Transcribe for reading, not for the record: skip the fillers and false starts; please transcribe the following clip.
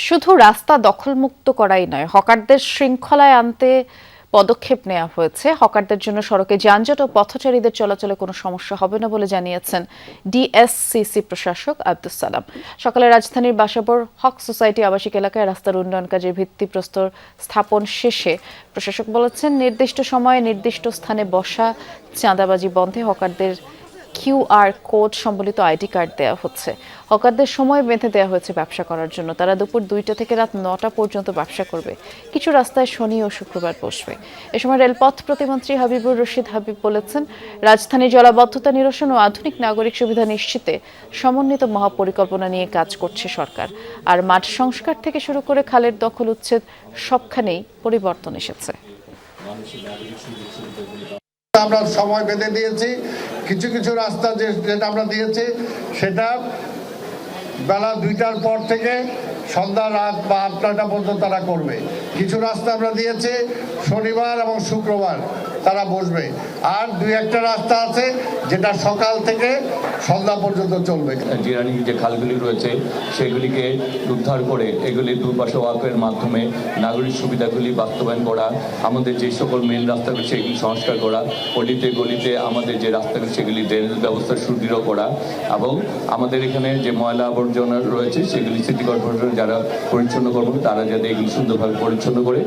শুধু রাস্তা দখলমুক্ত করাই নয়, হকারদের শৃঙ্খলায় আনতে পদক্ষেপ নেওয়া হয়েছে। হকারদের জন্য সড়কে যানজট ও পথচারীদের চলাচলে কোনো সমস্যা হবে না বলে জানিয়েছেন ডিএসসিসি প্রশাসক আব্দুস সালাম। সকালে রাজধানীর বাসাবোর হক সোসাইটি আবাসিক এলাকায় রাস্তার উন্নয়ন কাজের ভিত্তিপ্রস্তর স্থাপন শেষে প্রশাসক বলেছেন, নির্দিষ্ট সময়ে নির্দিষ্ট স্থানে বসা, চাঁদাবাজি বন্ধে হকারদের কিউআর কোড সম্বলিত আইডি কার্ড দেওয়া হচ্ছে। হকারদের সময় বেঁধে দেওয়া হয়েছে ব্যবসা করার জন্য। তারা দুপুর 2টা থেকে রাত 9টা পর্যন্ত ব্যবসা করবে। কিছু রাস্তায় শনি ও শুক্রবার বসবে। এ সময় রেলপথ প্রতিমন্ত্রী হাবিবুর রশিদ হাবিব বলেছেন, রাজধানীর জলাবদ্ধতা নিরসন ও আধুনিক নাগরিক সুবিধা নিশ্চিতে সমন্বিত মহাপরিকল্পনা নিয়ে কাজ করছে সরকার। আর মাঠ সংস্কার থেকে শুরু করে খালের দখল উচ্ছেদ সবখানেই পরিবর্তন এসেছে। আমরা সময় বেঁধে দিয়েছি। কিছু কিছু রাস্তা যেটা আমরা দিয়েছি সেটা বেলা 2টার পর থেকে সন্ধ্যা রাত বা 8টা পর্যন্ত তারা করবে। কিছু রাস্তা আমরা দিয়েছি শনিবার এবং শুক্রবার তারা বসবে। আর 2-1টা রাস্তা আছে যেটা সকাল থেকে সন্ধ্যা পর্যন্ত চলবে। জিরানি যে খালগুলি রয়েছে সেগুলিকে উদ্ধার করে এগুলি দুপাশে ওয়াকের মাধ্যমে নাগরিক সুবিধাগুলি বাস্তবায়ন করা, আমাদের যে সকল মেন রাস্তাগুলি সেগুলি সংস্কার করা, অলিতে গলিতে আমাদের যে রাস্তাগুলি সেগুলি ড্রেনেজ ব্যবস্থা সুদৃঢ় করা এবং আমাদের এখানে যে ময়লা আবর্জনা রয়েছে সেগুলি সিটি কর্পোরেশন যারা পরিচ্ছন্ন করবে তারা যাতে এগুলি সুন্দরভাবে পরিচ্ছন্ন করে